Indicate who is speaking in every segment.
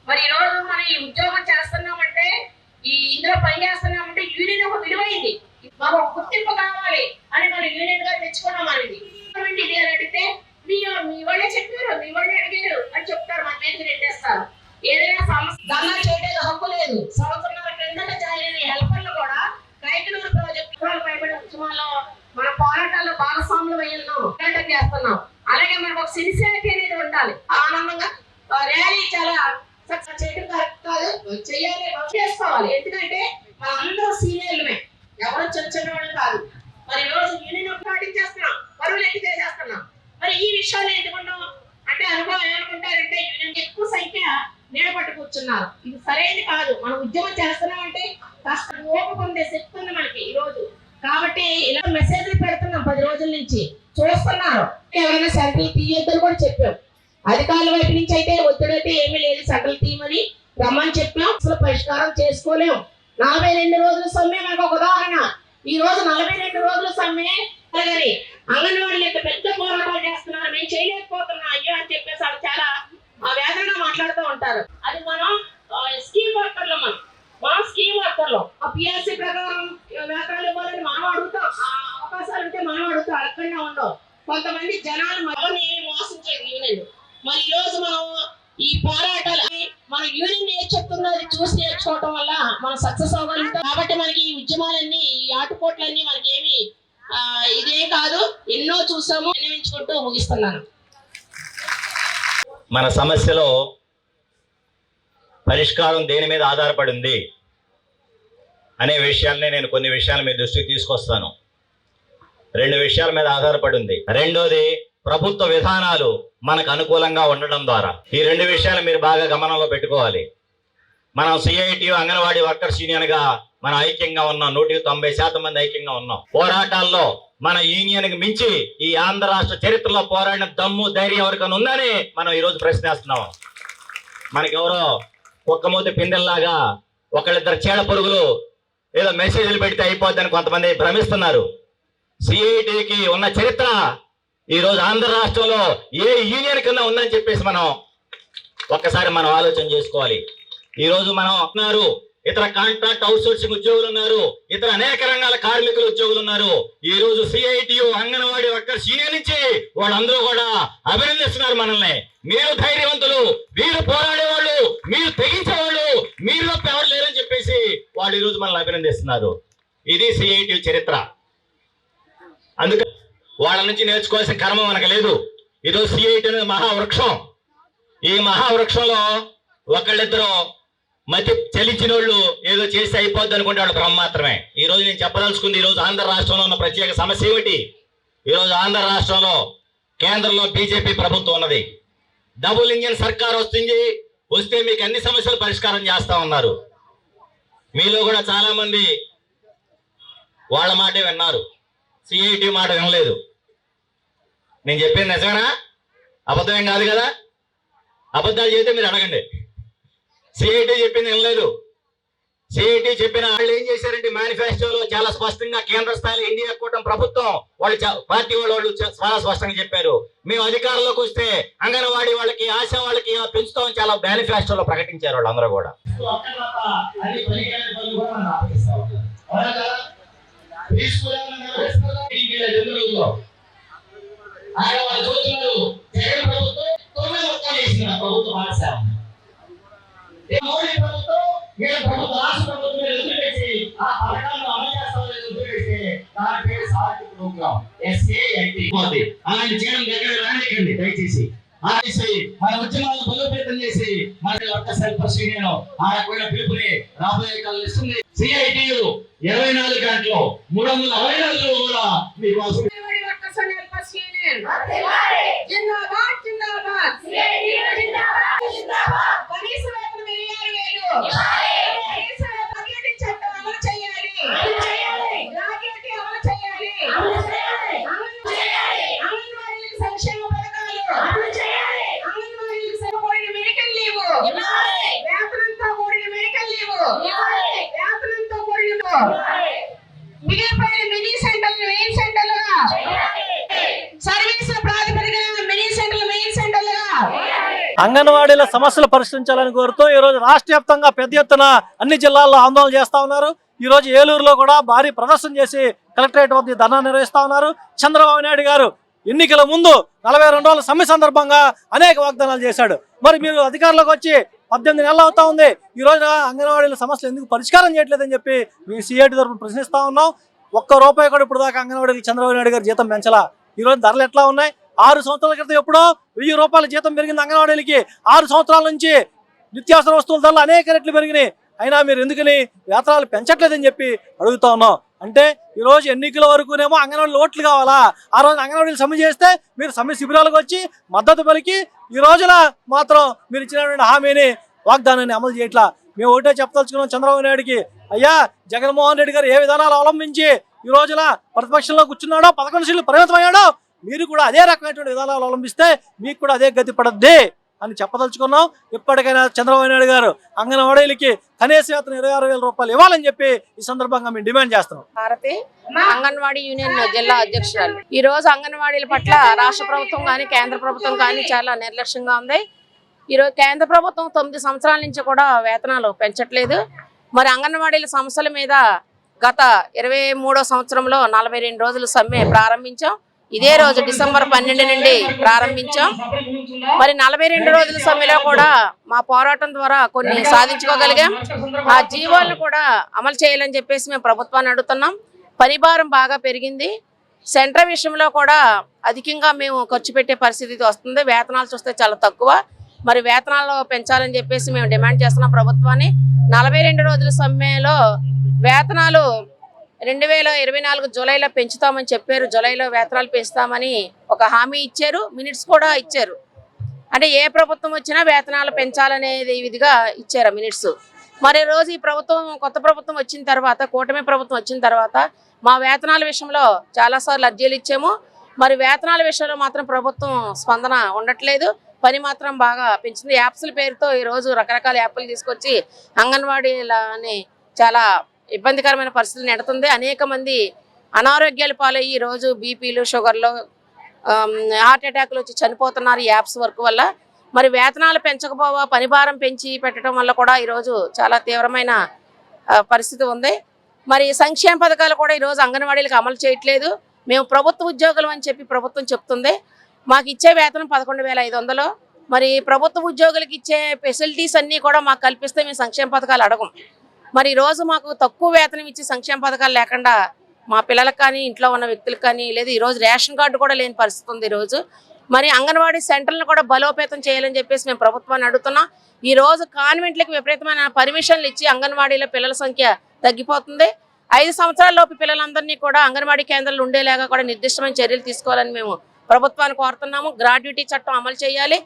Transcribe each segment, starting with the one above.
Speaker 1: మరి ఈ రోజు మనం ఈ ఉద్యోగం చేస్తున్నామంటే ఇందులో పని చేస్తున్నామంటే యూనియన్ ఒక విలువైంది, మాకు ఒక గుర్తింపు కావాలి అని మనం యూనియన్ గా తెచ్చుకున్నాం. అనేది ఇది అని అడిగితే మీ వాళ్ళే చెప్పారు, మీ వాళ్ళే అడిగారు అని చెప్తారు, మన మీద నెట్టేస్తారు. ఏదైనా సమస్య దందా చేయడానికి హక్కు లేదు. సంవత్సరాల క్రిందట జాయిన్ అయిన హెల్పర్లు కూడా కైకలూరు ప్రాజెక్టు పైబడి ఉద్యమాల్లో మన పోరాటాల్లో భాగస్వాములు అయ్యాం, పోరాటం చేస్తున్నాం. అలాగే మనకు ఒక సిన్సియారిటీ అనేది ఉండాలి. ఆనందంగా ర్యాలీ చాలా చేయడం కరెక్ట్ కాదు, చెయ్యాలి, చేసుకోవాలి. ఎందుకంటే మనందరూ సీనియర్లమే, ఎవరు చిన్న చిన్న వాళ్ళు కాదు. మరి ఈ రోజు యూనియన్ పాటించేస్తున్నాం, పరువులు ఎత్తి చేసేస్తున్నాం. మరి ఈ విషయాలు ఎందుకున్నాం అంటే అనుభవం ఏమనుకుంటారంటే యూనియన్ ఎక్కువ సంఖ్య నిలబట్టు కూర్చున్నారు. ఇది సరైనది కాదు. మనం ఉద్యమం చేస్తున్నామంటే కాస్త ఓపిక పొందే శక్తి ఉంది మనకి ఈ రోజు. కాబట్టి ఇలా మెసేజ్లు పెడుతున్నాం 10 రోజుల నుంచి, చూస్తున్నారు. ఎవరైనా సెంట్రల్ తీయొద్దని కూడా చెప్పాం. అధికారుల వైపు నుంచి అయితే ఒత్తిడి అయితే ఏమీ లేదు, సెంట్రల్ తీయమని రమ్మని చెప్పాం. అసలు పరిష్కారం చేసుకోలేం. 42 రోజుల సమ్మె మనకు ఒక ఉదాహరణ. ఈ రోజు 42 రోజుల సమ్మె కానీ అంగన్వాడీలు యొక్క పెద్ద పోరాటాలు చేస్తున్నారు, మేము చేయలేకపోతున్నాం అయ్యో అని చెప్పేసి వాళ్ళు చాలా వేదనగా మాట్లాడుతూ ఉంటారు. అది మనం స్కీమ్ వర్కర్లు, మా స్కీమ్ వర్కర్లు ఆ పిఎస్సి ప్రకారం వేతనాలు ఇవ్వాలని మనం అడుగుతాం, అవకాశాలు ఉంటే మనం అడుగుతాం, అక్కడనే ఉండవు. కొంతమంది జనాలు మనల్ని మోసం చేయదు యూనియన్. మరి ఈ రోజు మనం ఈ పోరాటాలు మన యూనియన్ ఏం చెప్తుందో అది చూసి నేర్చుకోవటం వల్ల మనం సక్సెస్ అవ్వగలుగుతాం. కాబట్టి మనకి ఈ ఉద్యమాలన్నీ, ఈ ఆటుపోట్లన్నీ మనకి ఏమి ఇదే కాదు, ఎన్నో చూసాము. విన్నవించుకుంటూ ముగిస్తున్నాను.
Speaker 2: మన సమస్యలో పరిష్కారం దేని మీద ఆధారపడింది అనే విషయాల్ని నేను కొన్ని విషయాలు మీ దృష్టికి తీసుకొస్తాను. 2 విషయాల మీద ఆధారపడి ఉంది. రెండోది ప్రభుత్వ విధానాలు మనకు అనుకూలంగా ఉండడం ద్వారా. ఈ 2 విషయాలు మీరు బాగా గమనంలో పెట్టుకోవాలి. మనం సిఐటి అంగన్వాడీ వర్కర్స్ యూనియన్ గా మనం ఐక్యంగా ఉన్నాం. 190% మంది ఐక్యంగా ఉన్నాం. పోరాటాల్లో మన యూనియన్ కి మించి ఈ ఆంధ్ర రాష్ట్ర చరిత్రలో పోరాడిన దమ్ము ధైర్యం ఎవరికైనా ఉందని మనం ఈరోజు ప్రశ్నిస్తున్నాం. మనకెవరో కుక్కమూతి పిందెల్లాగా ఒకళ్ళిద్దరు చీడ పురుగులు ఏదో మెసేజ్లు పెడితే అయిపోద్దని కొంతమంది భ్రమిస్తున్నారు. సిఐటికి ఉన్న చరిత్ర ఈరోజు ఆంధ్ర రాష్ట్రంలో ఏ యూనియన్ కింద ఉందని చెప్పేసి ఒక్కసారి మనం ఆలోచన చేసుకోవాలి. ఈ రోజు మనం ఉన్నారు, ఇతర కాంట్రాక్ట్ అవుట్సోర్సింగ్ ఉద్యోగులు ఉన్నారు, ఇతర అనేక రంగాల కార్మికుల ఉద్యోగులు ఉన్నారు. ఈ రోజు సిఐటియు అంగన్వాడీ వర్కర్స్ యూనియన్ నుంచి వాళ్ళందరూ కూడా అభినందిస్తున్నారు మనల్ని. మీరు ధైర్యవంతులు, మీరు పోరాడేవాళ్ళు, మీరు తెగించేవాళ్ళు, మీరు తప్ప ఎవరు లేరని చెప్పేసి వాళ్ళు ఈ రోజు మనల్ని అభినందిస్తున్నారు. ఇది సిఐటియు చరిత్ర. అందుకే వాళ్ళ నుంచి నేర్చుకోవాల్సిన కర్మ మనకు లేదు. ఈరోజు సిఐటి అనేది మహావృక్షం. ఈ మహావృక్షంలో ఒకళ్ళిద్దరు మతి చలించిన వాళ్ళు ఏదో చేసి అయిపోద్ది అనుకుంటే వాళ్ళు భ్రమ మాత్రమే. ఈ రోజు నేను చెప్పదలుచుకుంది, ఈ రోజు ఆంధ్ర రాష్ట్రంలో ఉన్న ప్రత్యేక సమస్య ఏమిటి? ఈ రోజు ఆంధ్ర రాష్ట్రంలో కేంద్రంలో బీజేపీ ప్రభుత్వం ఉన్నది. డబుల్ ఇంజిన్ సర్కార్ వస్తే మీకు అన్ని సమస్యలు పరిష్కారం చేస్తా ఉన్నారు. మీలో కూడా చాలా మంది వాళ్ళ మాటే విన్నారు, సిఐటి మాట వినలేదు. నేను చెప్పింది నిజమేనా? అబద్ధం ఏం కాదు కదా? అబద్ధాలు చేస్తే మీరు అడగండి. సిఐటి చెప్పింది వినలేదు. సిఐటి చెప్పిన వాళ్ళు ఏం చేశారంటే మేనిఫెస్టోలో చాలా స్పష్టంగా కేంద్ర స్థాయిలో ఇండియా కూటమి ప్రభుత్వం వాళ్ళు పార్టీ వాళ్ళు చాలా స్పష్టంగా చెప్పారు, మేము అధికారంలోకి వస్తే అంగన్వాడీ వాళ్ళకి, ఆశా వాళ్ళకి పెంచుతామని చాలా మేనిఫెస్టోలో ప్రకటించారు వాళ్ళందరూ కూడా. అలాంటి చేయడం దగ్గర రానికండి దయచేసి. మన ఉద్యమాలను బలోపేతం చేసి మన ఒక్కసారి పరిశీలన ఆ రకమైన పిలుపుని రాబోయే కాలం ఇస్తుంది. సిఐటియు 24 గంటలు 364 రోజులు కూడా మీకోసం
Speaker 3: అంగన్వాడీల సమస్యలు పరిష్కరించాలని కోరుతూ ఈ రోజు రాష్ట్ర వ్యాప్తంగా పెద్ద ఎత్తున అన్ని జిల్లాల్లో ఆందోళన చేస్తా ఉన్నారు. ఈ రోజు ఏలూరులో కూడా భారీ ప్రదర్శన చేసి కలెక్టరేట్ వద్ద ధర్నా నిర్వహిస్తా ఉన్నారు. చంద్రబాబు నాయుడు గారు ఎన్నికల ముందు 42 రోజుల సమ్మె సందర్భంగా అనేక వాగ్దానాలు చేశాడు. మరి మీరు అధికారంలోకి వచ్చి 18 నెలలు అవుతా ఉంది, ఈ రోజు అంగన్వాడీల సమస్యలు ఎందుకు పరిష్కారం చేయట్లేదని చెప్పి మీ సిఐటి తరఫున ప్రశ్నిస్తా ఉన్నాం. ₹1 కూడా ఇప్పుడు దాకా అంగన్వాడీకి చంద్రబాబు నాయుడు గారు జీతం పెంచలా. ఈ రోజు ధరలు ఎట్లా ఉన్నాయి? 6 సంవత్సరాల క్రితం ఎప్పుడో ₹1000 జీతం పెరిగింది అంగన్వాడీలకి. 6 సంవత్సరాల నుంచి నిత్యావసర వస్తువుల ధరలు అనేక రెట్లు పెరిగినాయి. అయినా మీరు ఎందుకని వేతనాలు పెంచట్లేదని చెప్పి అడుగుతా ఉన్నాం. అంటే ఈ రోజు ఎన్నికల వరకునేమో అంగన్వాడీలు ఓట్లు కావాలా? ఆ రోజు అంగన్వాడీలు సమ్మె చేస్తే మీరు సమ్మె శిబిరాలకు వచ్చి మద్దతు పలికి ఈ రోజున మాత్రం మీరు ఇచ్చినటువంటి హామీని, వాగ్దానాన్ని అమలు చేయట్లా. మేము ఒకటే చెప్పదలుచుకున్నాం చంద్రబాబు నాయుడికి, అయ్యా జగన్మోహన్ రెడ్డి గారు ఏ విధానాలు అవలంబించి ఈ రోజున ప్రతిపక్షంలో కూర్చున్నాడో, 11 సీట్లు పరిమితం అయ్యాడో, మీరు కూడా అదే రకమైనటువంటి విధానాలు అవలంబిస్తే మీకు కూడా అదే గతి పడద్ది అని చెప్పదలుచుకున్నాం. ఇప్పటికైనా చంద్రబాబు నాయుడు గారు అంగన్వాడీలకి కనీస వేతనం ₹26,000 ఇవ్వాలని చెప్పి ఈ సందర్భంగా మేము డిమాండ్ చేస్తున్నాం.
Speaker 4: భారతి అంగన్వాడీ యూనియన్ జిల్లా అధ్యక్షురాలు. ఈ రోజు అంగన్వాడీల పట్ల రాష్ట్ర ప్రభుత్వం కానీ కేంద్ర ప్రభుత్వం కానీ చాలా నిర్లక్ష్యంగా ఉంది. ఈరోజు కేంద్ర ప్రభుత్వం 9 సంవత్సరాల నుంచి కూడా వేతనాలు పెంచట్లేదు. మరి అంగన్వాడీల సమస్యల మీద గత 23వ సంవత్సరంలో 42 రోజులు సమ్మె ప్రారంభించాం. ఇదే రోజు డిసెంబర్ 12 నుండి ప్రారంభించాం. మరి 42 రోజుల సమ్మెలో కూడా మా పోరాటం ద్వారా కొన్ని సాధించుకోగలిగాం. ఆ జీవోలను కూడా అమలు చేయాలని చెప్పేసి మేము ప్రభుత్వాన్ని అడుగుతున్నాం. పనిభారం బాగా పెరిగింది. సెంటర్ విషయంలో కూడా అధికంగా మేము ఖర్చు పెట్టే పరిస్థితి వస్తుంది. వేతనాలు చూస్తే చాలా తక్కువ. మరి వేతనాలు పెంచాలని చెప్పేసి మేము డిమాండ్ చేస్తున్నాం ప్రభుత్వాన్ని. 42 రోజుల సమ్మెలో వేతనాలు 2024 జూలైలో పెంచుతామని చెప్పారు. జూలైలో వేతనాలు పెంచుతామని ఒక హామీ ఇచ్చారు, మినిట్స్ కూడా ఇచ్చారు. అంటే ఏ ప్రభుత్వం వచ్చినా వేతనాలు పెంచాలనేది విధిగా ఇచ్చారు మినిట్స్. మరి రోజు ఈ ప్రభుత్వం, కొత్త ప్రభుత్వం వచ్చిన తర్వాత, కూటమి ప్రభుత్వం వచ్చిన తర్వాత మా వేతనాల విషయంలో చాలాసార్లు అర్జీలు ఇచ్చాము. మరి వేతనాల విషయంలో మాత్రం ప్రభుత్వం స్పందన ఉండట్లేదు. పని మాత్రం బాగా పెంచింది. యాప్స్ల పేరుతో ఈరోజు రకరకాల యాప్లు తీసుకొచ్చి అంగన్వాడీలని చాలా ఇబ్బందికరమైన పరిస్థితులు నెడుతుంది. అనేక మంది అనారోగ్యాలు పాలయ్యి ఈరోజు బీపీలు, షుగర్లు, హార్ట్ అటాక్లు వచ్చి చనిపోతున్నారు ఈ యాప్స్ వర్క్ వల్ల. మరి వేతనాలు పెంచకపోవా, పని భారం పెంచి పెట్టడం వల్ల కూడా ఈరోజు చాలా తీవ్రమైన పరిస్థితి ఉంది. మరి సంక్షేమ పథకాలు కూడా ఈరోజు అంగన్వాడీలకు అమలు చేయట్లేదు. మేము ప్రభుత్వ ఉద్యోగులు అని చెప్పి ప్రభుత్వం చెప్తుంది. మాకు ఇచ్చే వేతనం 11,500. మరి ప్రభుత్వ ఉద్యోగులకు ఇచ్చే ఫెసిలిటీస్ అన్నీ కూడా మాకు కల్పిస్తే మేము సంక్షేమ పథకాలు అడగం. మరి ఈరోజు మాకు తక్కువ వేతనం ఇచ్చి సంక్షేమ పథకాలు లేకుండా మా పిల్లలకు కానీ, ఇంట్లో ఉన్న వ్యక్తులకు కానీ, లేదు ఈరోజు రేషన్ కార్డు కూడా లేని పరిస్థితి ఉంది ఈరోజు. మరి అంగన్వాడీ సెంటర్లను కూడా బలోపేతం చేయాలని చెప్పేసి మేము ప్రభుత్వాన్ని అడుగుతున్నాం. ఈరోజు కాన్వెంట్లకు విపరీతమైన పర్మిషన్లు ఇచ్చి అంగన్వాడీలో పిల్లల సంఖ్య తగ్గిపోతుంది. 5 సంవత్సరాల లోపు పిల్లలందరినీ కూడా అంగన్వాడీ కేంద్రాలు ఉండేలాగా కూడా నిర్దిష్టమైన చర్యలు తీసుకోవాలని మేము ప్రభుత్వాన్ని కోరుతున్నాము. గ్రాడ్యుటీ చట్టం అమలు చేయాలి,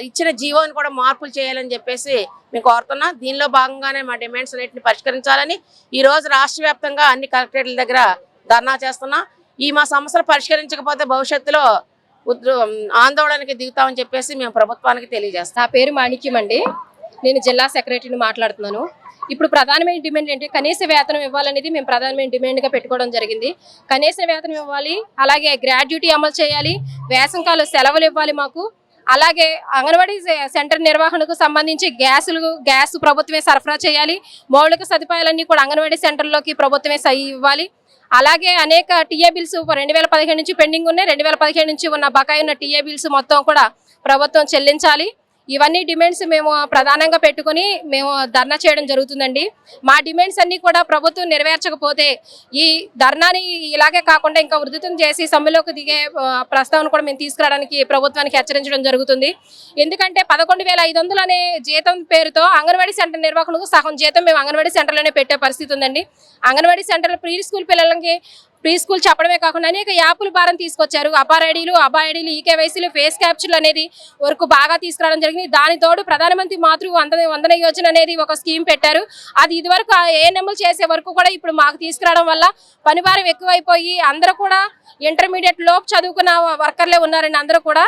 Speaker 4: ఇచ్చిన జీవోని కూడా మార్పులు చేయాలని చెప్పేసి మేము కోరుతున్నాం. దీనిలో భాగంగానే మా డిమాండ్స్ అన్నింటిని పరిష్కరించాలని ఈరోజు రాష్ట్ర వ్యాప్తంగా అన్ని కలెక్టరేట్ల దగ్గర ధర్నా చేస్తున్నాం. ఈ మా సమస్యలు పరిష్కరించకపోతే భవిష్యత్తులో ఆందోళనకి దిగుతామని చెప్పేసి మేము ప్రభుత్వానికి తెలియజేస్తాం.
Speaker 5: నా పేరు మాణిక్యం అండి. నేను జిల్లా సెక్రటరీని మాట్లాడుతున్నాను. ఇప్పుడు ప్రధానమైన డిమాండ్ ఏంటి, కనీస వేతనం ఇవ్వాలనేది మేము ప్రధానమైన డిమాండ్గా పెట్టుకోవడం జరిగింది. కనీస వేతనం ఇవ్వాలి, అలాగే గ్రాడ్యుటీ అమలు చేయాలి, వేసంకాల సెలవులు ఇవ్వాలి మాకు. అలాగే అంగన్వాడీ సెంటర్ నిర్వహణకు సంబంధించి గ్యాస్ ప్రభుత్వమే సరఫరా చేయాలి. మౌలిక సదుపాయాలన్నీ కూడా అంగన్వాడీ సెంటర్లోకి ప్రభుత్వమే ఇవ్వాలి. అలాగే అనేక టీఏ బిల్స్ 2017 నుంచి పెండింగ్ ఉన్నాయి. 2017 నుంచి ఉన్న బకాయి ఉన్న టీఏ బిల్స్ మొత్తం కూడా ప్రభుత్వం చెల్లించాలి. ఇవన్నీ డిమాండ్స్ మేము ప్రధానంగా పెట్టుకొని మేము ధర్నా చేయడం జరుగుతుందండి. మా డిమాండ్స్ అన్ని కూడా ప్రభుత్వం నెరవేర్చకపోతే ఈ ధర్నాని ఇలాగే కాకుండా ఇంకా ఉధృతం చేసి సమ్మెలోకి దిగే ప్రస్తావన కూడా మేము తీసుకురావడానికి ప్రభుత్వానికి హెచ్చరించడం జరుగుతుంది. ఎందుకంటే 11,500 అనే జీతం పేరుతో అంగన్వాడీ సెంటర్ నిర్వహణకు సగం జీతం మేము అంగన్వాడీ సెంటర్లోనే పెట్టే పరిస్థితి ఉందండి. అంగన్వాడీ సెంటర్లో ప్రీ స్కూల్ పిల్లలకి ప్రీ స్కూల్ చెప్పడమే కాకుండా అనేక యాప్లు భారం తీసుకొచ్చారు. అబాఐడీలు, ఈకేవైసీలు, ఫేస్ క్యాప్చర్లు అనేది వరకు బాగా తీసుకురావడం జరిగింది. దాని తోడు ప్రధానమంత్రి మాతృ వందన యోజన అనేది ఒక స్కీమ్ పెట్టారు. అది ఇదివరకు ఏఎన్ఎంలు చేసే వరకు కూడా ఇప్పుడు మాకు తీసుకురావడం వల్ల పని భారం ఎక్కువైపోయి అందరూ కూడా ఇంటర్మీడియట్ లోపు చదువుకున్న వర్కర్లే ఉన్నారండి. అందరూ కూడా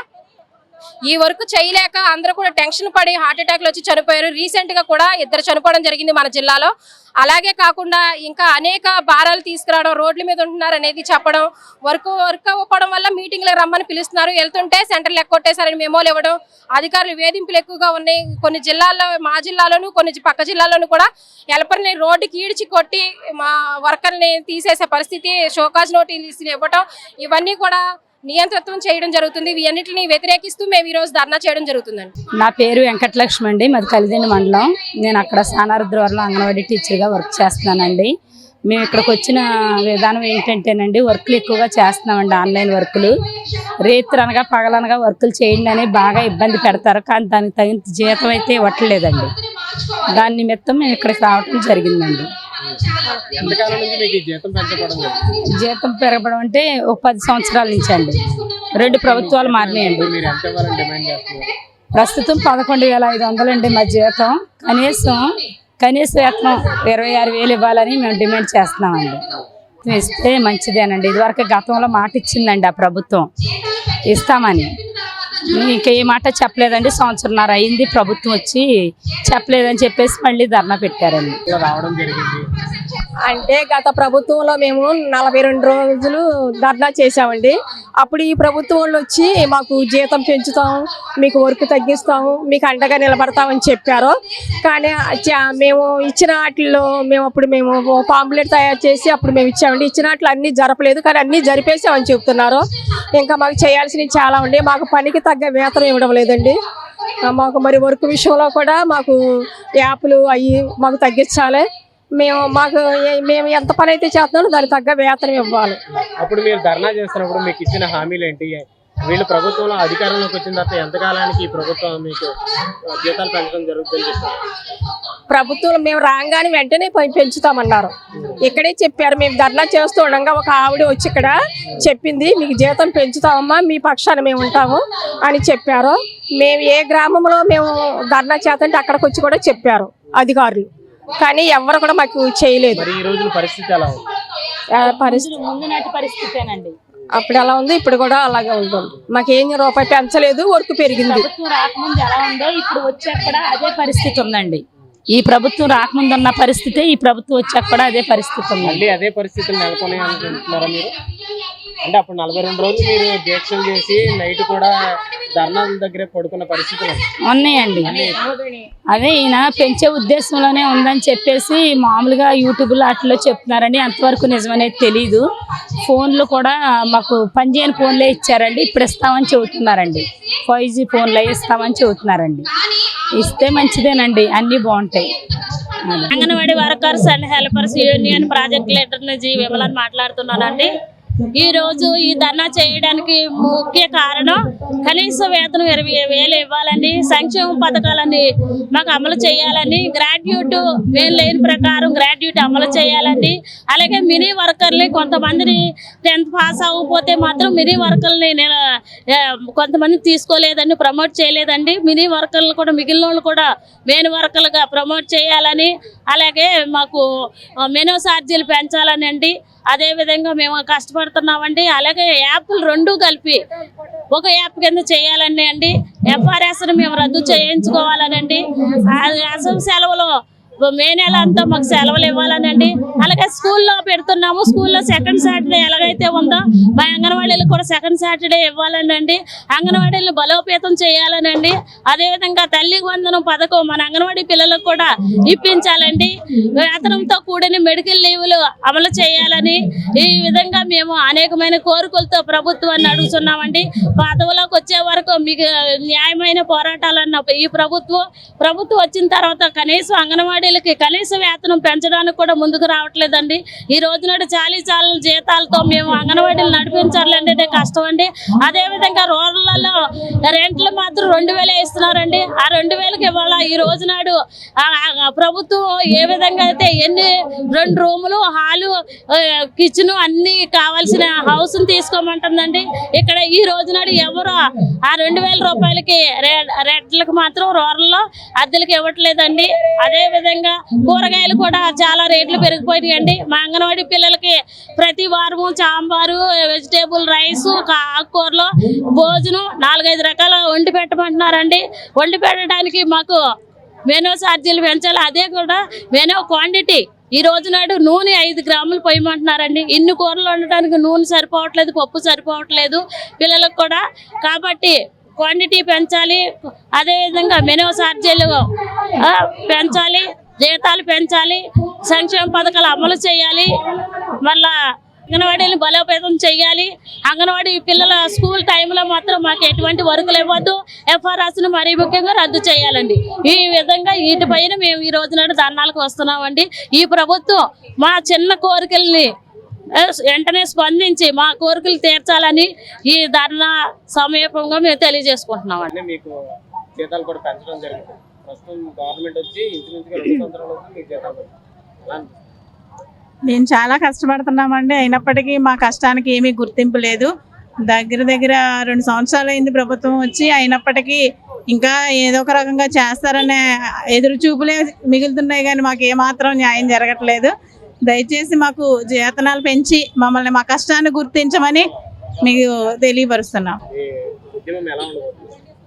Speaker 5: ఈ వర్క్ చేయలేక అందరూ కూడా టెన్షన్ పడి హార్ట్ అటాక్లు వచ్చి చనిపోయారు. రీసెంట్ గా కూడా 2 చనిపోవడం జరిగింది మన జిల్లాలో. అలాగే కాకుండా ఇంకా అనేక భారాలు తీసుకురావడం, రోడ్ల మీద ఉంటున్నారు అనేది చెప్పడం, వర్క్ అవ్వడం వల్ల మీటింగ్లకు రమ్మని పిలుస్తున్నారు, వెళ్తుంటే సెంటర్లు ఎక్కొట్టేశారని మెమోలు ఇవ్వడం, అధికారులు వేధింపులు ఎక్కువగా ఉన్నాయి. కొన్ని జిల్లాల్లో, మా జిల్లాలోను కొన్ని పక్క జిల్లాల్లోనూ కూడా హెల్పర్ని రోడ్డుకి ఈడ్చి కొట్టి మా వర్కర్ని తీసేసే పరిస్థితి, షోకాజ్ నోటీసులు ఇవ్వటం, ఇవన్నీ కూడా నియంత్రితం చేయడం జరుగుతుంది. ఇవన్నిటిని వ్యతిరేకిస్తూ మేము ఈరోజు ధర్నా చేయడం జరుగుతుందండి.
Speaker 6: నా పేరు వెంకటలక్ష్మి అండి. మాది కలిదిండి మండలం. నేను అక్కడ సానారుద్రవరంలో అంగన్వాడీ టీచర్గా వర్క్ చేస్తున్నానండి. మేము ఇక్కడికి వచ్చిన విధానం ఏంటంటేనండి, వర్కులు ఎక్కువగా చేస్తున్నామండి. ఆన్లైన్ వర్కులు రేత్రనగా పగలనగా వర్కులు చేయండి అని బాగా ఇబ్బంది పెడతారు. కానీ దానికి తగిన జీతం అయితే ఇవ్వట్లేదండి. దాని నిమిత్తం మేము ఇక్కడికి రావడం జరిగిందండి. జీతం పెరగడం అంటే ఒక 10 సంవత్సరాల నుంచి అండి. 2 ప్రభుత్వాలు మారినాయండి. ప్రస్తుతం 11,500 అండి మా జీతం. కనీస వేతనం 26,000 ఇవ్వాలని మేము డిమాండ్ చేస్తున్నామండి. ఇస్తే మంచిదేనండి. ఇదివరకు గతంలో మాట ఇచ్చిందండి ఆ ప్రభుత్వం, ఇస్తామని. ఇంకే మాట చెప్పలేదండి. 1.5 సంవత్సరం అయింది ప్రభుత్వం వచ్చి, చెప్పలేదని చెప్పేసి మళ్ళీ ధర్నా పెట్టారండి.
Speaker 7: అంటే గత ప్రభుత్వంలో మేము 42 రోజులు ధర్నా చేసామండి. అప్పుడు ఈ ప్రభుత్వంలో వచ్చి మాకు జీతం పెంచుతాం, మీకు వర్క్ తగ్గిస్తాము, మీకు అండగా నిలబడతామని చెప్పారు. కానీ మేము ఇచ్చిన వాటిల్లో మేము పాంప్లెట్ తయారు చేసి అప్పుడు మేము ఇచ్చామండి. ఇచ్చిన వాటిలో అన్నీ జరపలేదు, కానీ అన్నీ జరిపేసామని చెప్తున్నారు. ఇంకా మాకు చేయాల్సినవి చాలా ఉండి, మాకు పనికి తగ్గ వేతనం ఇవ్వడం లేదండి. మాకు మరి వర్క్ విషయంలో కూడా మాకు యాప్లు అవి మాకు తగ్గించాలి. మేము ఎంత పని అయితే చేస్తున్నామో దానికి తగ్గ వేతనం ఇవ్వాలి.
Speaker 8: అప్పుడు మీరు ధర్నా చేస్తున్నప్పుడు మీకు ఇచ్చిన హామీలు ఏంటి? వీళ్ళు ప్రభుత్వంలో అధికారంలోకి వచ్చిన తర్వాత ఎంతకాలానికి ఈ ప్రభుత్వం మీకు జీతాలు పెంచడం జరుగుతుందని చెప్పారు?
Speaker 7: ప్రభుత్వం మేము రాగానే వెంటనే పెంచుతామన్నారు. ఇక్కడే చెప్పారు. మేము ధర్నా చేస్తూ ఉండగా ఒక ఆవిడ వచ్చి ఇక్కడ చెప్పింది, మీకు జీతం పెంచుతామమ్మా, మీ పక్షాన మేము ఉంటాము అని చెప్పారు. మేము ఏ గ్రామంలో మేము ధర్నా చేస్తుంటే అక్కడికి వచ్చి కూడా చెప్పారు అధికారులు, కానీ ఎవరు కూడా మాకు చేయలేదు.
Speaker 8: మరి ఈ రోజున పరిస్థితి ఎలా ఉంది?
Speaker 7: పరిస్థితి
Speaker 6: ముందు నాటి పరిస్థితేనండి.
Speaker 7: అప్పుడు ఎలా ఉంది, ఇప్పుడు కూడా అలాగే ఉంటుంది. మాకేం రూపాయి పెంచలేదు, వర్క్ పెరిగింది.
Speaker 6: ప్రభుత్వం రాకముందు ఎలా ఉందో ఇప్పుడు వచ్చాక కూడా అదే పరిస్థితి ఉందండి. ఈ ప్రభుత్వం రాకముందు ఉన్న పరిస్థితి ఈ ప్రభుత్వం వచ్చాక కూడా అదే పరిస్థితి ఉంది.
Speaker 8: మళ్ళీ అదే పరిస్థితులు నెలకొని అనుకుంటున్నారా మీరు? అంటే అప్పుడు 42 రోజులు మీరు దీక్షలు చేసి నైట్ కూడా ధర్నాల దగ్గర పడుకున్న పరిస్థితులు
Speaker 6: ఉన్నాయండి. అదే ఈయన పెంచే ఉద్దేశంలోనే ఉందని చెప్పేసి మామూలుగా యూట్యూబ్లో అట్లా చెప్తున్నారండి. అంతవరకు నిజమనేది తెలీదు. ఫోన్లు కూడా మాకు పనిచేయని ఫోన్లే ఇచ్చారండి, ఇప్పుడు ఇస్తామని చెబుతున్నారండి. 5G ఫోన్లే ఇస్తామని చెబుతున్నారండి. ఇస్తే మంచిదేనండి, అన్నీ బాగుంటాయి.
Speaker 9: Anganwadi workers and helpers union project leader G విమలని మాట్లాడుతున్నానండి. ఈ రోజు ఈ ధర్నా చేయడానికి ముఖ్య కారణం కనీస వేతనం 20,000 ఇవ్వాలని, సంక్షేమ పథకాలని మాకు అమలు చేయాలని, గ్రాడ్యుయేట్ మెయిన్ లైన్ ప్రకారం గ్రాడ్యుయేట్ అమలు చేయాలని, అలాగే మినీ వర్కర్ని కొంతమందిని 10th పాస్ అవ్వకపోతే మాత్రం మినీ వర్కర్ని కొంతమంది తీసుకోలేదండి, ప్రమోట్ చేయలేదండి. మినీ వర్కర్లు కూడా మిగిలిన వాళ్ళు కూడా మెయిన్ వర్కర్లుగా ప్రమోట్ చేయాలని, అలాగే మాకు మెనూ ఛార్జీలు పెంచాలని అండి. అదేవిధంగా మేము కష్టపడుతున్నామండి. అలాగే యాప్లు 2 కలిపి ఒక యాప్ కింద చేయాలండి అండి. FRSని మేము రద్దు చేయించుకోవాలనండి. అసలు సెలవులు మే నెల అంతా మాకు సెలవులు ఇవ్వాలనండి. అలాగే స్కూల్లో పెడుతున్నాము, స్కూల్లో సెకండ్ సాటర్డే ఎలాగైతే ఉందో మా అంగన్వాడీలకు కూడా సెకండ్ సాటర్డే ఇవ్వాలనండి. అంగన్వాడీలను బలోపేతం చేయాలనండి. అదేవిధంగా తల్లి వందనం పథకం మన అంగన్వాడీ పిల్లలకు కూడా ఇప్పించాలండి. వేతనంతో కూడిన మెడికల్ లీవులు అమలు చేయాలని, ఈ విధంగా మేము అనేకమైన కోరికలతో ప్రభుత్వాన్ని అడుగుతున్నామండి. పదవులోకి వచ్చే వరకు మీకు న్యాయమైన పోరాటాలన్న ఈ ప్రభుత్వం వచ్చిన తర్వాత కనీసం అంగన్వాడీ కనీస వేతనం పెంచడానికి కూడా ముందుకు రావట్లేదండి. ఈ రోజునాడు చాలీ జీతాలతో మేము అంగన్వాడీలు నడిపించాలంటే కష్టం అండి. అదేవిధంగా రూరల్లో రెంట్లు మాత్రం 2,000 ఇస్తున్నారండి. ఆ 2,000కి ఇవాళ ఈ రోజునాడు ప్రభుత్వం ఏ విధంగా అయితే 2 రూములు, హాలు, కిచెన్ అన్ని కావాల్సిన హౌస్ తీసుకోమంటుందండి. ఇక్కడ ఈ రోజునాడు ఎవరు ఆ 2,000 రూపాయలకి రెంట్లకు మాత్రం రూరల్లో అద్దెలకు ఇవ్వట్లేదండి. అదేవిధంగా కూరగాయలు కూడా చాలా రేట్లు పెరిగిపోయాయండి. మా అంగన్వాడీ పిల్లలకి ప్రతి వారము సాంబారు, వెజిటేబుల్ రైస్, ఆకుకూరలు, భోజనం 4-5 రకాల వండి పెట్టమంటున్నారండి. వండి పెట్టడానికి మాకు మెనూ ఛార్జీలు పెంచాలి. అదే కూడా మెనూ క్వాంటిటీ ఈ రోజు నాడు నూనె 5 గ్రాములు పోయమంటున్నారండి. ఇన్ని కూరలు వండటానికి నూనె సరిపోవట్లేదు, పప్పు సరిపోవట్లేదు పిల్లలకు కూడా. కాబట్టి క్వాంటిటీ పెంచాలి. అదేవిధంగా మెనూ ఛార్జీలు పెంచాలి, జీతాలు పెంచాలి, సంక్షేమ పథకాలు అమలు చేయాలి. మళ్ళా అంగన్వాడీని బలోపేతం చేయాలి. అంగన్వాడీ పిల్లల స్కూల్ టైంలో మాత్రం మాకు ఎటువంటి వర్కులు ఇవ్వద్దు. FRSను మరీ ముఖ్యంగా రద్దు చేయాలండి. ఈ విధంగా వీటిపైన మేము ఈ రోజునాడు ధర్నాలకు వస్తున్నామండి. ఈ ప్రభుత్వం మా చిన్న కోరికల్ని వెంటనే స్పందించి మా కోరికలు తీర్చాలని ఈ ధర్నా సమీపంగా మేము తెలియజేసుకుంటున్నామండి.
Speaker 8: మీకు జీతాలు కూడా పెంచడం జరిగింది. ప్రస్తుతం గవర్నమెంట్ వచ్చి ఇంచుమించుగా 2 సంవత్సరాలు అవుతుంది మీకు జీతాలు.
Speaker 10: మేము చాలా కష్టపడుతున్నామండి. అయినప్పటికీ మా కష్టానికి ఏమీ గుర్తింపు లేదు. దగ్గర 2 సంవత్సరాలు అయింది ప్రభుత్వం వచ్చి. అయినప్పటికీ ఇంకా ఏదో ఒక రకంగా చేస్తారనే ఎదురు చూపులే మిగులుతున్నాయి, కానీ మాకు ఏమాత్రం న్యాయం జరగట్లేదు. దయచేసి మాకు వేతనాలు పెంచి మమ్మల్ని మా కష్టాన్ని గుర్తించమని మీకు తెలియపరుస్తున్నాం.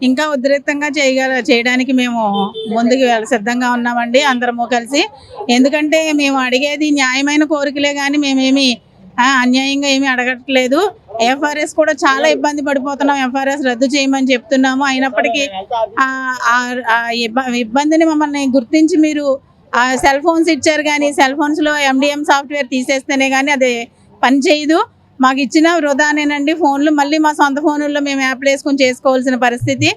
Speaker 10: ఇంకా ఉధృతంగా చేయడానికి మేము ముందుకు సిద్ధంగా ఉన్నామండి, అందరము కలిసి. ఎందుకంటే మేము అడిగేది న్యాయమైన కోరికలే కానీ మేమేమి అన్యాయంగా ఏమీ అడగట్లేదు. FRS కూడా చాలా ఇబ్బంది పడిపోతున్నాం. FRS రద్దు చేయమని చెప్తున్నాము. అయినప్పటికీ ఇబ్బందిని మమ్మల్ని గుర్తించి మీరు సెల్ ఫోన్స్ ఇచ్చారు, కానీ సెల్ ఫోన్స్లో MDM సాఫ్ట్వేర్ తీసేస్తేనే కానీ అది పనిచేయదు. మాకు ఇచ్చిన వృధానేనండి ఫోన్లు. మళ్ళీ మా సొంత ఫోన్లలో మేము యాప్లు వేసుకొని చేసుకోవాల్సిన పరిస్థితి.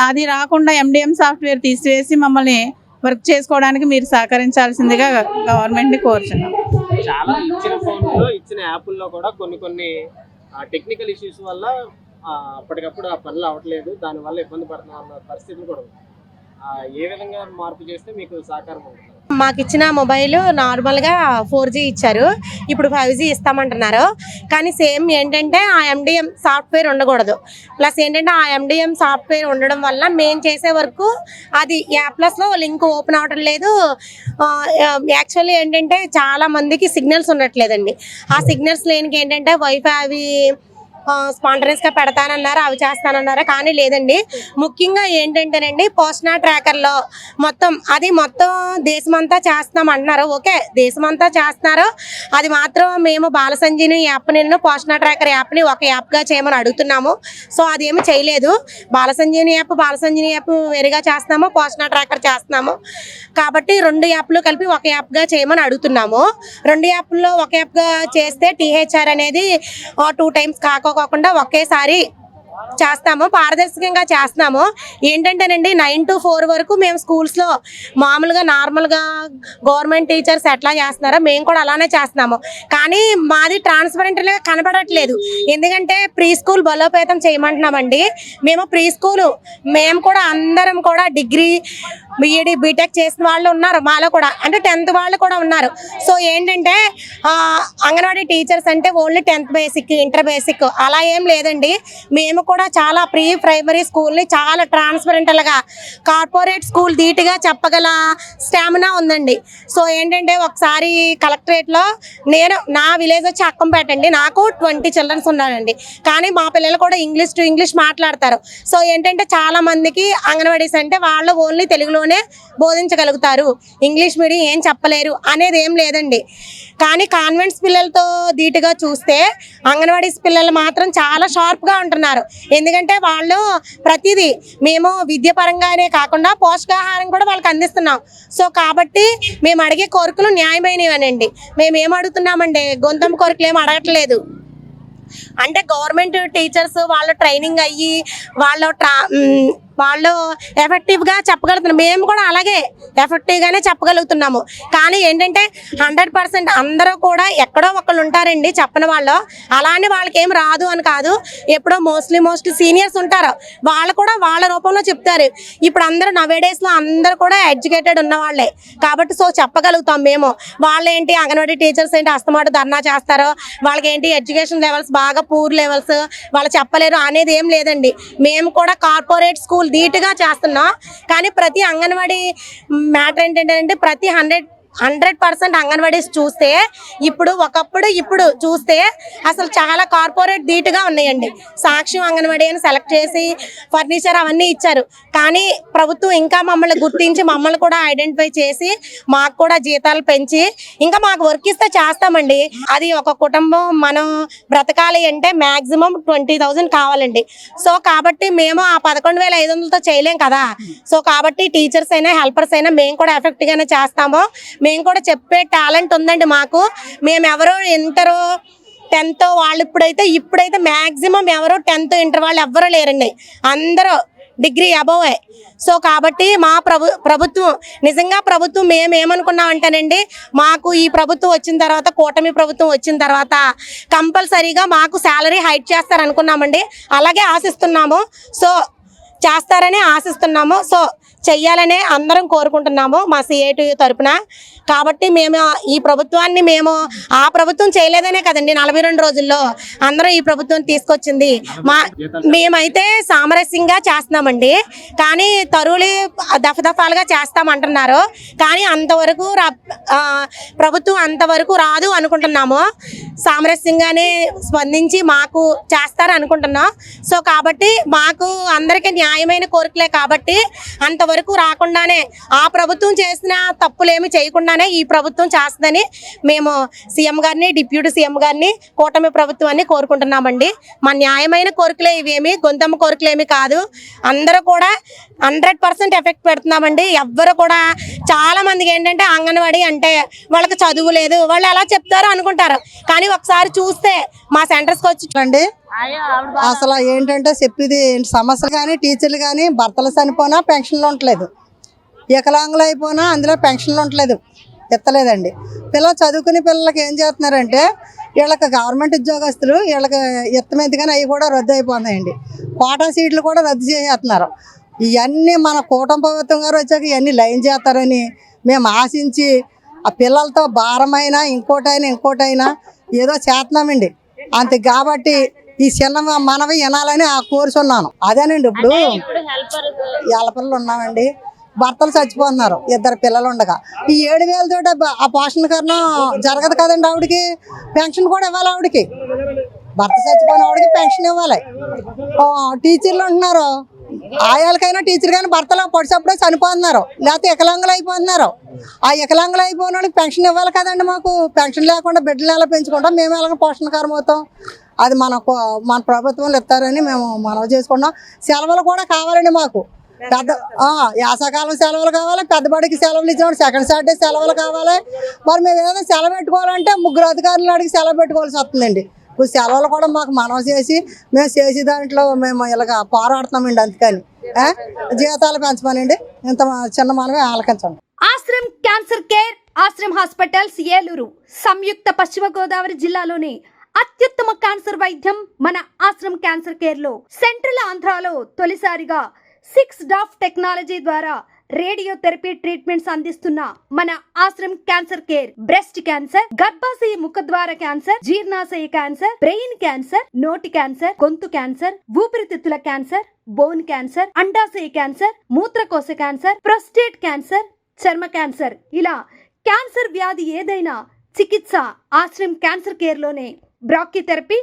Speaker 10: అది రాకుండా MDM సాఫ్ట్వేర్ తీసివేసి మమ్మల్ని వర్క్ చేసుకోవడానికి మీరు సహకరించాల్సిందిగా గవర్నమెంట్ని కోరుచున్నాం.
Speaker 8: చాలా ఇచ్చిన ఫోన్లో ఇచ్చిన యాప్ల్లో కూడా కొన్ని టెక్నికల్ ఇష్యూస్ వల్ల అప్పటికప్పుడు ఆ పనులు అవ్వట్లేదు, దానివల్ల ఇబ్బంది పడుతున్నా అన్న పరిస్థితులు కూడా ఉన్నాయి. ఏ విధంగా మార్పు చేస్తే మీకు సహకారం ఉంటుంది?
Speaker 4: మాకు ఇచ్చిన మొబైల్ నార్మల్గా 4G ఇచ్చారు, ఇప్పుడు 5G ఇస్తామంటున్నారు. కానీ సేమ్ ఏంటంటే ఆ MDM సాఫ్ట్వేర్ ఉండకూడదు. ప్లస్ ఏంటంటే ఆ MDM సాఫ్ట్వేర్ ఉండడం వల్ల మేము చేసే వరకు అది యాప్లెస్లో లింక్ ఓపెన్ అవ్వడం లేదు. యాక్చువల్లీ ఏంటంటే చాలా మందికి సిగ్నల్స్ ఉండట్లేదండి. ఆ సిగ్నల్స్ లేనికి ఏంటంటే వైఫై అవి స్పాంటనస్గా పెడతానన్నారు, అవి చేస్తానన్నారు. కానీ లేదండి. ముఖ్యంగా ఏంటంటేనండి పోస్టా ట్రాకర్లో మొత్తం దేశమంతా చేస్తున్నాం అంటున్నారు. ఓకే, దేశమంతా చేస్తున్నారు. అది మాత్రం మేము బాల సంజీవిని యాప్ని పోస్టా ట్రాకర్ యాప్ని ఒక యాప్గా చేయమని అడుగుతున్నాము. సో అదేమి చేయలేదు. బాల సంజీవిని యాప్ వేరుగా చేస్తున్నాము, పోస్టా ట్రాకర్ చేస్తున్నాము. కాబట్టి 2 యాప్లు కలిపి ఒక యాప్గా చేయమని అడుగుతున్నాము. 2 యాప్ల్లో ఒక యాప్గా చేస్తే THR అనేది 2 టైమ్స్ కాకుండా ఒకేసారి చేస్తాము, పారదర్శకంగా చేస్తున్నాము. ఏంటంటేనండి 9 to 4 వరకు మేము స్కూల్స్లో మామూలుగా నార్మల్గా గవర్నమెంట్ టీచర్స్ ఎట్లా చేస్తున్నారో మేము కూడా అలానే చేస్తున్నాము. కానీ మాది ట్రాన్స్పరెంట్గా కనపడట్లేదు. ఎందుకంటే ప్రీ స్కూల్ బలోపేతం చేయమంటున్నామండి. మేము కూడా అందరం కూడా డిగ్రీ BEd బీటెక్ చేసిన వాళ్ళు ఉన్నారు, మాలో కూడా అంటే 10th వాళ్ళు కూడా ఉన్నారు. సో ఏంటంటే అంగన్వాడీ టీచర్స్ అంటే only 10th basic, inter basic అలా ఏం లేదండి. మేము కూడా చాలా ప్రీ ప్రైమరీ స్కూల్ని చాలా ట్రాన్స్పరెంట్గా కార్పొరేట్ స్కూల్ ధీటుగా చెప్పగల స్టామినా ఉందండి. సో ఏంటంటే ఒకసారి కలెక్టరేట్లో నా విలేజ్ వచ్చి అక్కంపేట అండి, నాకు 20 చిల్డ్రన్స్ ఉన్నారండి. కానీ మా పిల్లలు కూడా ఇంగ్లీష్ టు ఇంగ్లీష్ మాట్లాడతారు. సో ఏంటంటే చాలా మందికి అంగన్వాడీస్ అంటే వాళ్ళు ఓన్లీ తెలుగులోనే బోధించగలుగుతారు, ఇంగ్లీష్ మీడియం ఏం చెప్పలేరు అనేది ఏం లేదండి. కానీ కాన్వెంట్స్ పిల్లలతో ధీటుగా చూస్తే అంగన్వాడీస్ పిల్లలు మాత్రం చాలా షార్ప్గా ఉంటున్నారు. ఎందుకంటే వాళ్ళు ప్రతిదీ మేము విద్య పరంగానే కాకుండా పోషకాహారం కూడా వాళ్ళకి అందిస్తున్నాం. సో కాబట్టి మేము అడిగే కోరికలు న్యాయమైనవనండి. మేము ఏం అడుగుతున్నామండి, గొంతమ్మ కోరికలు ఏం అడగట్లేదు. అంటే గవర్నమెంట్ టీచర్స్ వాళ్ళు ట్రైనింగ్ అయ్యి వాళ్ళు ఎఫెక్టివ్గా చెప్పగలుగుతున్నారు. మేము కూడా అలాగే ఎఫెక్టివ్గానే చెప్పగలుగుతున్నాము. కానీ ఏంటంటే 100% అందరూ కూడా ఎక్కడో ఒకళ్ళు ఉంటారండి చెప్పని వాళ్ళు. అలానే వాళ్ళకి ఏం రాదు అని కాదు, ఎప్పుడో మోస్ట్లీ సీనియర్స్ ఉంటారు, వాళ్ళు కూడా వాళ్ళ రూపంలో చెప్తారు. ఇప్పుడు అందరూ నవేడేస్లో అందరూ కూడా ఎడ్యుకేటెడ్ ఉన్న వాళ్ళే కాబట్టి సో చెప్పగలుగుతాం మేము. వాళ్ళు ఏంటి అంగన్వాడీ టీచర్స్ ఏంటి అస్తమాటు ధర్నా చేస్తారో, వాళ్ళకి ఏంటి ఎడ్యుకేషన్ లెవెల్స్ బాగా పూర్ లెవెల్స్ వాళ్ళు చెప్పలేరు అనేది ఏం లేదండి. మేము కూడా కార్పొరేట్ స్కూల్ ధీటుగా చేస్తున్నాం. కానీ ప్రతి అంగన్వాడీ మ్యాటర్ ఏంటంటే ప్రతి 100% అంగన్వాడీస్ చూస్తే ఇప్పుడు చూస్తే అసలు చాలా కార్పొరేట్ ధీటుగా ఉన్నాయండి. సాక్ష్యం అంగన్వాడీ అని సెలెక్ట్ చేసి ఫర్నిచర్ అవన్నీ ఇచ్చారు. కానీ ప్రభుత్వం ఇంకా మమ్మల్ని గుర్తించి మమ్మల్ని కూడా ఐడెంటిఫై చేసి మాకు కూడా జీతాలు పెంచి ఇంకా మాకు వర్క్ ఇస్తే చేస్తామండి. అది ఒక కుటుంబం మనం బ్రతకాలి అంటే మ్యాక్సిమం 20,000 కావాలండి. సో కాబట్టి మేము ఆ 11,500తో చేయలేం కదా. సో కాబట్టి టీచర్స్ అయినా హెల్పర్స్ అయినా మేము కూడా ఎఫెక్ట్గానే చేస్తాము. మేము కూడా చెప్పే టాలెంట్ ఉందండి మాకు. మేము ఎవరో ఇంటర్ 10th వాళ్ళు ఇప్పుడైతే మ్యాక్సిమం ఎవరో 10th ఇంటర్ వాళ్ళు ఎవ్వరూ లేరండి, అందరూ డిగ్రీ అబోవే. సో కాబట్టి మా ప్రభుత్వం నిజంగా మేము ఏమనుకున్నామంటేనండి, మాకు ఈ ప్రభుత్వం వచ్చిన తర్వాత కూటమి ప్రభుత్వం వచ్చిన తర్వాత కంపల్సరీగా మాకు శాలరీ హైక్ చేస్తారనుకున్నామండి. అలాగే ఆశిస్తున్నాము. సో చేస్తారని ఆశిస్తున్నాము. సో చెయ్యాలనే అందరం కోరుకుంటున్నాము మా CITU తరపున. కాబట్టి మేము ఈ ప్రభుత్వాన్ని ఆ ప్రభుత్వం చేయలేదనే కదండి 42 రోజుల్లో అందరూ ఈ ప్రభుత్వం తీసుకొచ్చింది. మేమైతే సామరస్యంగా చేస్తున్నామండి. కానీ తరువులు దఫదఫాలుగా చేస్తామంటున్నారు. కానీ అంతవరకు ప్రభుత్వం అంతవరకు రాదు అనుకుంటున్నాము. సామరస్యంగానే స్పందించి మాకు చేస్తారు అనుకుంటున్నాం. సో కాబట్టి మాకు అందరికీ న్యాయమైన కోరికలే కాబట్టి అంతవరకు రాకుండానే ఆ ప్రభుత్వం చేసిన తప్పులేమి చేయకుండానే ఈ ప్రభుత్వం చేస్తుందని మేము సీఎం గారిని, డిప్యూటీ సీఎం గారిని, కూటమి ప్రభుత్వాన్ని కోరుకుంటున్నామండి. మా న్యాయమైన కోరికలే ఇవేమి గొంతమ్మ కోరికలేమి కాదు. అందరూ కూడా 100% ఎఫెక్ట్ పెడుతున్నామండి. ఎవ్వరు కూడా చాలా మందికి ఏంటంటే అంగన్వాడీ అంటే వాళ్ళకి చదువు లేదు, వాళ్ళు ఎలా చెప్తారో అనుకుంటారు. కానీ ఒకసారి చూస్తే మా సెంటర్స్కి వచ్చి
Speaker 11: చూడండి, అసలు ఏంటంటే చెప్పేది సమస్యలు కానీ టీచర్లు కానీ భర్తలు చనిపోయినా పెన్షన్లు ఉండలేదు, వికలాంగులు అయిపోయినా అందులో పెన్షన్లు ఉండలేదు, ఎత్తలేదండి. పిల్లలు చదువుకునే పిల్లలకి ఏం చేస్తున్నారంటే వీళ్ళకి గవర్నమెంట్ ఉద్యోగస్తులు వీళ్ళకి ఎత్తమెత్తుగానే అవి కూడా రద్దు అయిపోతున్నాయండి. కోటా సీట్లు కూడా రద్దు చేసేస్తున్నారు. ఇవన్నీ మన కూటమి ప్రభుత్వం గారు వచ్చాక ఇవన్నీ లైన్ చేస్తారని మేము ఆశించి ఆ పిల్లలతో భారమైనా ఇంకోటైనా ఏదో చేస్తున్నామండి. అంతే కాబట్టి ఈ చిన్న మనవి వినాలని కోరుచున్నాను. అదేనండి ఇప్పుడు హెల్పర్లు ఉన్నామండి, భర్తలు చచ్చిపోతున్నారు, 2 పిల్లలు ఉండగా ఈ 7,000 తోటి ఆ పోషణ కారణం జరగదు కదండి. ఆవిడకి పెన్షన్ కూడా ఇవ్వాలి. ఆవిడకి భర్త చచ్చిపోయిన ఆవిడకి పెన్షన్ ఇవ్వాలి. టీచర్లు ఉంటున్నారు, ఆయాలకైనా టీచర్ కానీ భర్తలో పొడిసప్పుడే చనిపోతున్నారు, లేకపోతే వికలాంగులు అయిపోతున్నారు. ఆ వికలాంగులు అయిపోయిన వాళ్ళకి పెన్షన్ ఇవ్వాలి కదండి. మాకు పెన్షన్ లేకుండా బిడ్డలు ఎలా పెంచుకుంటాం, మేము ఎలాగ పోషణకారం అవుతాం. అది మన ప్రభుత్వంలో ఇస్తారని మేము మనవి చేసుకుంటాం. సెలవులు కూడా కావాలండి మాకు. పెద్ద యాసకాలం సెలవులు కావాలి, పెద్దబడికి సెలవులు ఇచ్చినప్పుడు సెకండ్ సాటర్డే సెలవులు కావాలి. మరి మేము ఏదైనా సెలవు పెట్టుకోవాలంటే 3 అధికారులను అడిగి సెలవు పెట్టుకోవాల్సి వస్తుందండి. ఇప్పుడు సెలవులు కూడా మాకు మనవి చేసి మేము చేసే దాంట్లో మేము ఇలాగ పోరాడుతున్నామండి. అందుకని జీతాలు పెంచమనండి. ఇంత చిన్న మనమే ఆలకించండి.
Speaker 12: Ashram cancer care, Ashram hospitals, Eluru సంయుక్త పశ్చిమ గోదావరి జిల్లాలోని అత్యుత్తమ క్యాన్సర్ వైద్యం మన ఆశ్రమ్ క్యాన్సర్ కేర్ లో సెంట్రల్ ఆంధ్రాలో తొలిసారిగా 6 డాఫ్ టెక్నాలజీ ద్వారా రేడియోథెరపీ ట్రీట్మెంట్స్ అందిస్తున్న మన Ashram cancer care breast cancer, గర్భాశయ ముఖద్వార క్యాన్సర్, జీర్ణాశయ క్యాన్సర్, బ్రెయిన్ క్యాన్సర్, నోటి క్యాన్సర్, గొంతు క్యాన్సర్, ఊపిరితిత్తుల క్యాన్సర్, బోన్ క్యాన్సర్, అండాశయ క్యాన్సర్, మూత్రకోశ క్యాన్సర్, ప్రొస్టేట్ క్యాన్సర్, చర్మ క్యాన్సర్, ఇలా క్యాన్సర్ వ్యాధి ఏదైనా చికిత్స ఆశ్రమ్ క్యాన్సర్ కేర్ లోనే. బ్రాక్కిథెరపీ,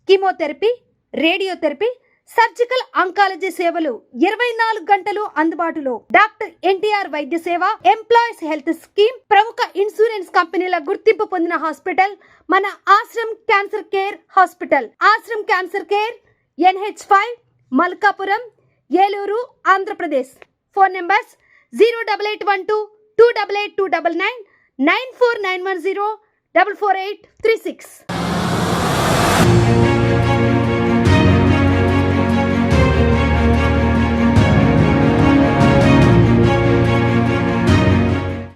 Speaker 12: కీమోథెరపీ, రేడియోథెరపీ, సర్జికల్ ఆంకాలజీ సేవలు 24 గంటలు అందుబాటులో. డాక్టర్ ఎన్టీఆర్ వైద్య సేవ, ఎంప్లాయీస్ హెల్త్ స్కీమ్, ప్రముఖ ఇన్సూరెన్స్ కంపెనీల గుర్తింపు పొందిన హాస్పిటల్ మన Ashram cancer care hospital. Ashram cancer care, NH5, Malkapuram, Eluru, Andhra Pradesh. Phone numbers 08812 288 299, 94910 44836.